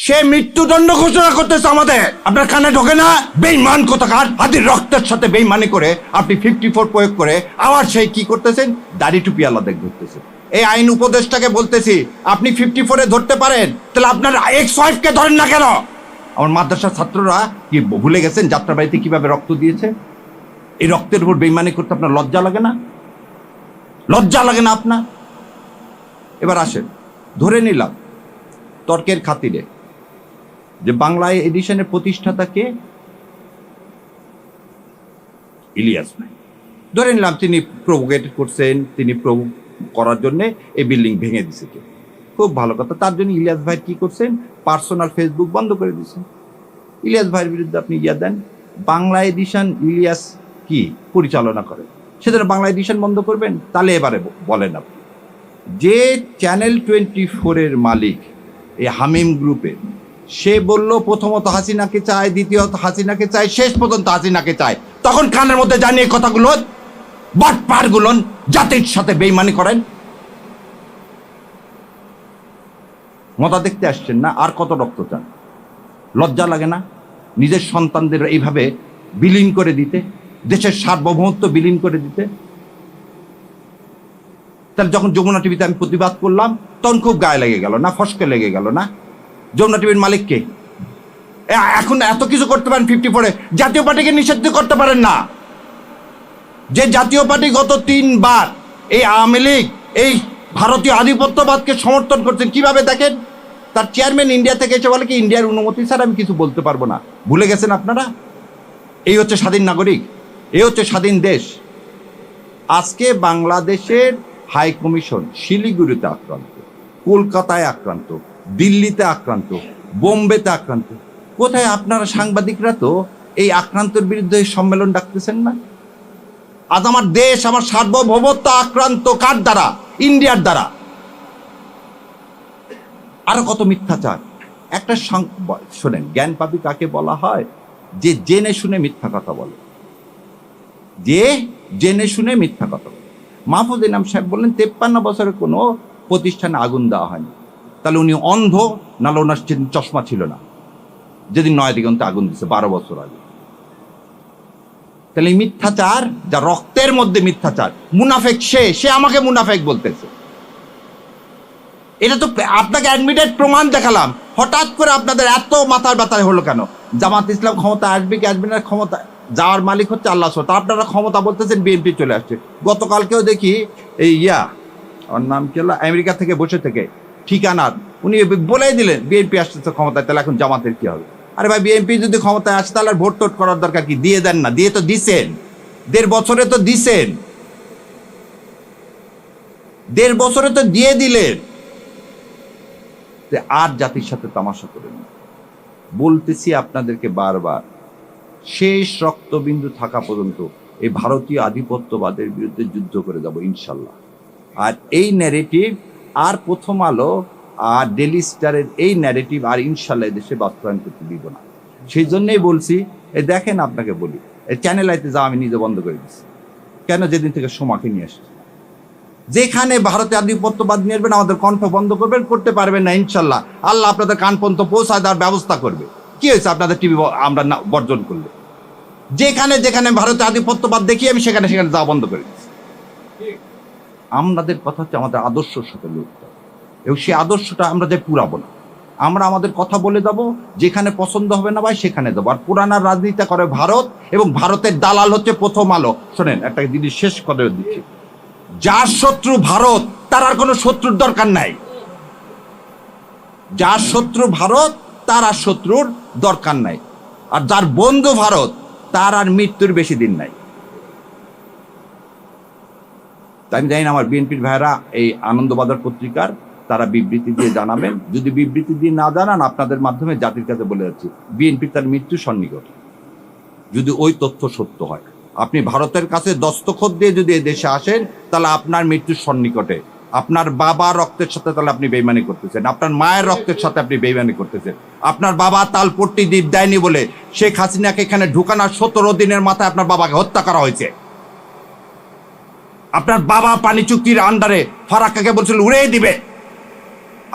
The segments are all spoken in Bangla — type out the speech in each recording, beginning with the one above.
সে মৃত্যুদণ্ড ঘোষণা করতেছে আমাদের। আপনার কানে ঢোকে না? বেঈমান কোথাকার, হাতির রক্তের সাথে বেঈমানি করে আপনি 54 প্রয়োগ করে আবার সেই কি করতেছেন, দাড়ি টুপি আলাদা ধরতেছেন। এই আইন উপদেষ্টাকে বলতেছি, আপনি 54-এ ধরতে পারেন, তাহলে আপনার এক্স ওয়াইফকে ধরেন না কেন? আমার মাদ্রাসার ছাত্ররা কি ভুলে গেছেন যাত্রাবাড়িতে কিভাবে রক্ত দিয়েছে? এই রক্তের উপর বেঈমানি করতে আপনার লজ্জা লাগে না? লজ্জা লাগে না আপনার? এবার আসেন, ধরে নিলাম তর্কের খাতিরে যে বাংলা এডিশনের প্রতিষ্ঠাতা কে? ইলিয়াস ভাই। ধরে নিলাম তিনি প্রভোকেট করছেন, তিনি করার জন্য এই বিল্ডিং ভেঙে দিছে কে? খুব ভালো কথা। তার জন্য ইলিয়াস ভাই কি করছেন, পার্সোনাল ফেসবুক বন্ধ করে দিয়েছেন। ইলিয়াস ভাইয়ের বিরুদ্ধে আপনি ইয়া দেন, বাংলা এডিশন ইলিয়াস কি পরিচালনা করে, সেজন্য বাংলা এডিশন বন্ধ করবেন? তাহলে এবারে বলেন আপনি, যে চ্যানেল 24-এর মালিক এই হামিম গ্রুপের, সে বলল প্রথমত হাসিনাকে চায়, দ্বিতীয়ত হাসিনাকে চায়, শেষ পর্যন্ত হাসিনাকে চায়, তখন কানের মধ্যে জানিয়ে কথাগুলো বাটপাড়গুলো জাতির সাথে বেইমানি করেন। মজা দেখতে আসছেন না? আর কত রক্ত চান? লজ্জা লাগে না নিজের সন্তানদের এইভাবে বিলীন করে দিতে, দেশের সার্বভৌমত্ব বিলীন করে দিতে? তাহলে যখন যমুনা টিভিতে আমি প্রতিবাদ করলাম তখন খুব গায়ে লেগে গেল না? ফসকে লেগে গেল না? যমুনা টিভির মালিককে এখন এত কিছু করতে পারেন 54-এ, জাতীয় পার্টিকে নিষিদ্ধ করতে পারেন না? যে জাতীয় পার্টি গত 3 বার এই আওয়ামী লীগ, এই ভারতীয় আধিপত্যবাদকে সমর্থন করছেন, কিভাবে দেখেন? তার চেয়ারম্যান ইন্ডিয়া থেকে এসে বলে কি ইন্ডিয়ার অনুমতি ছাড়া আমি কিছু বলতে পারবো না। ভুলে গেছেন আপনারা? এই হচ্ছে স্বাধীন নাগরিক, এই হচ্ছে স্বাধীন দেশ। আজকে বাংলাদেশের হাই কমিশন শিলিগুড়িতে আক্রান্ত, কলকাতায় আক্রান্ত, দিল্লিতে আক্রান্ত, বোম্বেতে আক্রান্ত। কোথায় আপনারা সাংবাদিকরা তো এই আক্রান্তের বিরুদ্ধে সম্মেলন ডাকতেছেন না? আজ আমার দেশ, আমার সার্বভৌমত্ব আক্রান্ত কার দ্বারা? ইন্ডিয়ার দ্বারা। আরো কত মিথ্যাচার। একটা শোনেন, জ্ঞান পাপী কাকে বলা হয়? যে জেনে শুনে মিথ্যা কথা বলে, যে জেনে শুনে মিথ্যা কথা বলে। মাহফুজ ইনাম সাহেব বললেন 53 বছরের কোনো প্রতিষ্ঠানে আগুন দেওয়া হয়নি। তাহলে উনি অন্ধ, নাহলে ওনার চশমা ছিল না যেদিন নয়াদিগন্তে আগুন দিচ্ছে 12 বছর আগে। তাহলে মিথ্যাচার, যা রক্তের মধ্যে মিথ্যাচার, মুনাফেক সে আমাকে মুনাফেক বলতেছে। এটা তো আপনাকে অ্যাডমিটেড প্রমাণ দেখালাম, হঠাৎ করে আপনাদের এত মাথার ব্যথা হলো কেন? জামাত ইসলাম ক্ষমতা আসবে কি আসবে না, ক্ষমতা যাওয়ার মালিক হচ্ছে আল্লাহ। আপনারা ক্ষমতা বলতেছেন বিএনপি চলে আসছে। গতকালকেও দেখি এই ওর নাম কি হলো, আমেরিকা থেকে বসে থেকে ঠিকানার উনি বলেই দিলেন বিএনপি আসতেছে ক্ষমতায়, তাহলে এখন জামাতের কি হবে? আরে ভাই, বিএনপি যদি ক্ষমতায় আসে তাহলে ভোট টোট করার দরকার কি? দিয়ে দেন না, দিয়ে তো দিছেন, 1.5 বছরে তো দিছেন, 1.5 বছরে তো দিয়ে দিলেন। আর জাতির সাথে তামাশা করেন না। বলতেছি আপনাদেরকে বারবার, শেষ রক্তবিন্দু থাকা পর্যন্ত এই ভারতীয় আধিপত্যবাদের বিরুদ্ধে যুদ্ধ করে যাব ইনশাল্লাহ। আর এই ন্যারেটিভ আর প্রথম আলো আর ডেলি স্টারের এই ন্যারেটিভ আর ইনশাল্লাহ দেশে বাস্তবায়ন করতে দিব না। সেই জন্যই বলছি, দেখেন আপনাকে বলি, চ্যানেল আইতে যাওয়া আমি নিজে বন্ধ করে দিচ্ছি। কেন? যেদিন থেকে সোমাকে নিয়ে আসছি, যেখানে ভারতে আধিপত্যবাদ নিয়ে আসবেন আমাদের কণ্ঠ বন্ধ করবেন, করতে পারবেন না ইনশাল্লাহ। আল্লাহ আপনাদের কান পর্যন্ত পৌঁছায় দেওয়ার ব্যবস্থা করবে। কি হয়েছে আপনাদের টিভি আমরা বর্জন করলে? যেখানে যেখানে ভারতে আধিপত্যবাদ দেখি আমি সেখানে সেখানে যাওয়া বন্ধ করে দিচ্ছি। আমাদের কথা হচ্ছে আমাদের আদর্শের সাথে লড়তে হবে, এবং সেই আদর্শটা আমরা যে পুরাবো না। আমরা আমাদের কথা বলে যাবো, যেখানে পছন্দ হবে না ভাই সেখানে যাবো। আর পুরানার রাজনীতি করে ভারত, এবং ভারতের দালাল হচ্ছে প্রথম আলো। শোনেন, একটা জিনিস শেষ করে দিচ্ছি, যার শত্রু ভারত তার আর কোনো শত্রুর দরকার নাই। যার শত্রু ভারত তার আর শত্রুর দরকার নাই। আর যার বন্ধু ভারত তার আর মৃত্যুর বেশি দিন নাই। তাই আমি জানি না আমার বিএনপির ভাইরা এই আনন্দবাজার পত্রিকার তারা বিবৃতি দিয়ে জানাবেন। যদি বিবৃতি দিয়ে না জানান, আপনাদের মাধ্যমে জাতির কাছে বলে যাচ্ছি, বিএনপির তার মৃত্যু সন্নিকট। যদি ওই তথ্য সত্য হয়, আপনি ভারতের কাছে দস্তখত দিয়ে যদি এই দেশে আসেন, তাহলে আপনার মৃত্যুর সন্নিকটে। আপনার বাবা রক্তের সাথে তাহলে আপনি বেইমানি করতেছেন, আপনার মায়ের রক্তের সাথে আপনি বেইমানি করতেছেন। আপনার বাবা তালপট্টি দ্বীপ দেয়নি বলে শেখ হাসিনাকে এখানে ঢুকানোর 17 দিনের মাথায় আপনার বাবাকে হত্যা করা হয়েছে। আপনার বাবা পানি চুক্তির আন্ডারে ফারাক্কাকে বলছিল উড়িয়ে দিবে,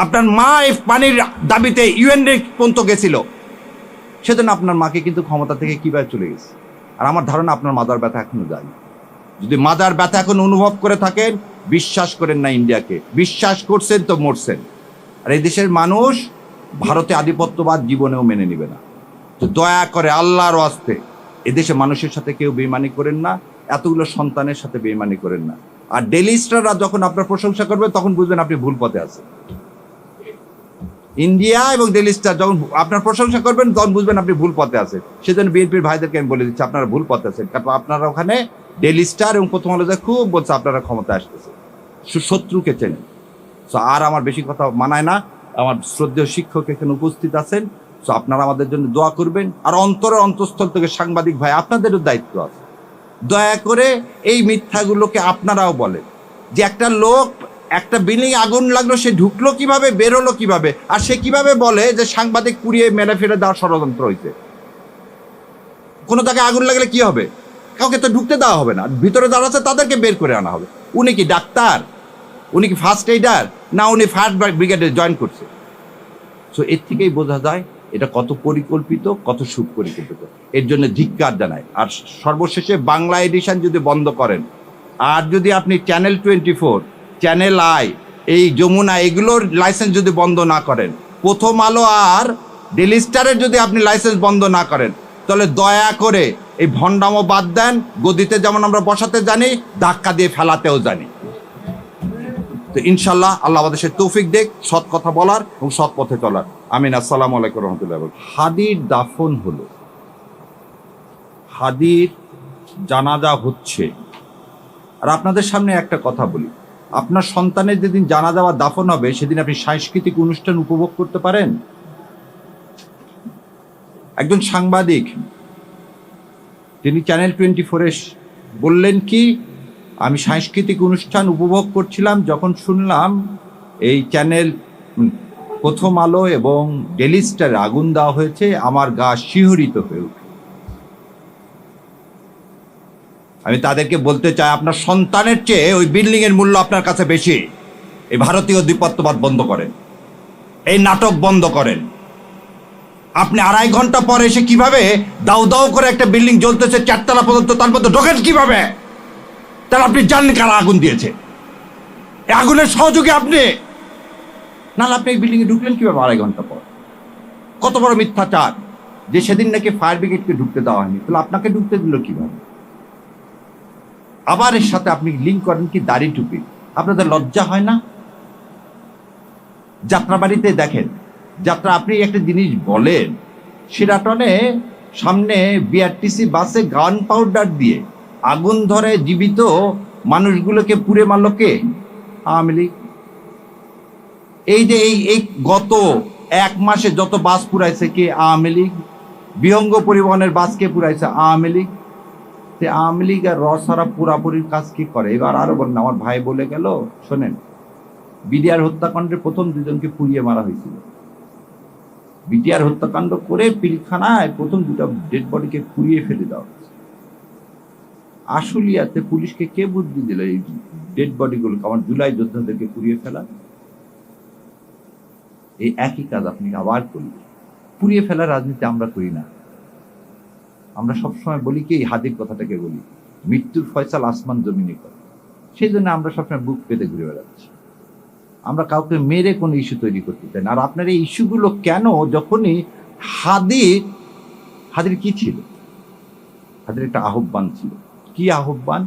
আপনার মা এই পানির দাবিতে ইউএন পর্যন্ত গেছিল, সেজন্য আপনার মাকে কিন্তু ক্ষমতা থেকে কিভাবে চলে গেছে। আর আমার ধারণা আপনার মাদার ব্যথা এখনো যায়। যদি মাদার ব্যথা এখন অনুভব করে থাকেন, বিশ্বাস করেন না ইন্ডিয়াকে, বিশ্বাস করছেন তো মরছেন। আর এই দেশের মানুষ ভারতে আধিপত্যবাদ জীবনেও মেনে নিবে না। তো দয়া করে আল্লাহর ওয়াস্তে এদেশে মানুষের সাথে কেউ বেইমানি করেন না, এতগুলো সন্তানের সাথে বেইমানি করেন না। আর ডেইলি স্টাররা যখন আপনার প্রশংসা করবে তখন বুঝবেন আপনি ভুল পথে আছেন। ইন্ডিয়া এবং ডেইলি স্টার যখন আপনার প্রশংসা করবেন তখন বুঝবেন আপনি ভুল পথে আছেন। সেজন্য বিএনপির ভাইদেরকে আমি বলে দিচ্ছি, আপনারা ভুল পথে আছেন। কারণ আপনারা ওখানে ডেইলি স্টার এবং প্রথম আলো খুব বলছে আপনারা ক্ষমতা আসতেছে, শত্রুকে চেনেন। তো আর আমার বেশি কথা মানায় না। আমার শ্রদ্ধেয় শিক্ষক এখানে উপস্থিত আছেন, তো আপনারা আমাদের জন্য দোয়া করবেন। আর অন্তরের অন্তঃস্থল থেকে সাংবাদিক ভাই, আপনাদেরও দায়িত্ব আছে, দয়া করে এই মিথ্যাগুলোকে আপনারাও বলেন যে একটা লোক একটা বিল্ডিং আগুন লাগলো, সে ঢুকলো কিভাবে, বেরোলো কিভাবে, আর সে কিভাবে বলে যে সাংবাদিক পুড়িয়ে মেরে ফেলে দেওয়ার ষড়যন্ত্র হয়েছে। কোনো জায়গায় আগুন লাগলে কি হবে? কাউকে তো ঢুকতে দেওয়া হবে না, ভিতরে যারা আছে তাদেরকে বের করে আনা হবে। উনি কি ডাক্তার? উনি কি ফার্স্ট এইডার? না উনি ফায়ার ব্রিগেডে জয়েন করছে? সো এর থেকেই বোঝা যায় এটা কত পরিকল্পিত, কত সুপরিকল্পিত। এর জন্য ধিক্কার জানায়। আর সর্বশেষে বাংলা এডিশন যদি বন্ধ করেন, আর যদি আপনি চ্যানেল 24, চ্যানেল আই, এই যমুনা, এগুলোর লাইসেন্স যদি বন্ধ না করেন, প্রথম আলো আর ডেইলি স্টারের যদি আপনি লাইসেন্স বন্ধ না করেন, তাহলে দয়া করে এই ভণ্ডামো বাদ দেন। গদিতে যেমন আমরা বসাতে জানি, ধাক্কা দিয়ে ফেলাতেও জানি। তো ইনশাল্লাহ আল্লাহ আমাদের সে তৌফিক দেখ সৎ কথা বলার এবং সৎ পথে চলার। আমিন। আসসালামু আলাইকুম রহমতুল্লাহ। হাদির দাফন হলো, হাদির জানাজা হচ্ছে। আর আপনাদের সামনে একটা কথা বলি, আপনার সন্তানের যেদিন জানাজা বা দাফন হবে সেদিন আপনি সাংস্কৃতিক অনুষ্ঠান উপভোগ করতে পারেন? একজন সাংবাদিক তিনি চ্যানেল 24-এ বললেন কি, আমি সাংস্কৃতিক অনুষ্ঠান উপভোগ করছিলাম, যখন শুনলাম এই চ্যানেল প্রথম আলো এবং ডেইলি স্টারে আগুন দেওয়া হয়েছে, আমার গা শিহরিত হয়ে উঠে। আমি তাদেরকে বলতে চাই, আপনার সন্তানের চেয়ে ওই বিল্ডিং এর মূল্য আপনার কাছে বেশি। এই ভারতীয় আধিপত্যবাদ বন্ধ করেন, এই নাটক বন্ধ করেন। আপনি 2.5 ঘন্টা পরে এসে কিভাবে দাউ দাউ করে একটা বিল্ডিং জ্বলতেছে 4 তলা পর্যন্ত, তার মধ্যে ঢোকেন কিভাবে? তাহলে আপনি জানেন কারা আগুন দিয়েছে? এই আগুনের সহযোগী আপনি। নাহলে আপনি এই বিল্ডিং এ ঢুকলেন কিভাবে 2.5 ঘন্টা পর? কত বড় মিথ্যাচার যে সেদিন নাকি ফায়ার ব্রিগেডকে ঢুকতে দেওয়া হয়নি, তাহলে আপনাকে ঢুকতে দিল কিভাবে? আবার এর সাথে আপনি লিঙ্ক করেন কি দাড়ি টুপি। আপনাদের লজ্জা হয় না? যাত্রাবাড়িতে দেখেন, যাত্রা আপনি একটা জিনিস বলেন, সিরাটনে সামনে বিআরটিসি বাসে গান পাউডার দিয়ে আগুন ধরে জীবিত মানুষগুলোকে পুড়ে মারল কে? আওয়ামী লীগ। এই যে এই গত 1 মাসে যত বাস পুরাইছে কে? আওয়ামী লীগ। বিহঙ্গ পরিবহনের বাসকে পুরাইছে আওয়ামী লীগ। আওয়ামী লীগ আর রসারা পুরাপুরির কাজ কি করে? এবার আরো বলেন, আমার ভাই বলে গেল, শোনেন, বিডিআর হত্যাকাণ্ডের প্রথম 2 জনকে পুড়িয়ে মারা হয়েছিল। বিডিআর হত্যাকাণ্ড করে পিলখানায় প্রথম 2টা ডেড বডিকে পুড়িয়ে ফেলে দেওয়া হয়েছে। আশুলিয়াতে পুলিশকে কে বুদ্ধি দিল এই ডেড বডিগুলো, আমার জুলাই যোদ্ধাদেরকে পুড়িয়ে ফেলা? এই একই কাজ আপনি আবার করলেন। পুড়িয়ে ফেলার রাজনীতি আমরা করি না। আমরা সবসময় বলি কি, এই হাদির কথাটাকে বলি, মৃত্যুর ফয়সাল আসমান জমিনে করে। সেই জন্য আমরা সবসময় বুক পেতে ঘুরে বেড়াচ্ছি। আমরা কাউকে মেরে কোনো ইস্যু তৈরি করতে চাই না। আর আপনার এই ইস্যুগুলো কেন? যখনই হাদির কি ছিল? হাদির একটা আহ্বান ছিল। কি আহ্বান?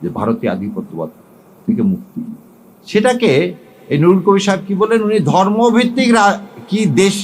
যে ভারতীয় আধিপত্যবাদ থেকে মুক্তি। সেটাকে এই নুরুল কবির সাহেব কি বলেন, উনি ধর্মভিত্তিক কি দেশ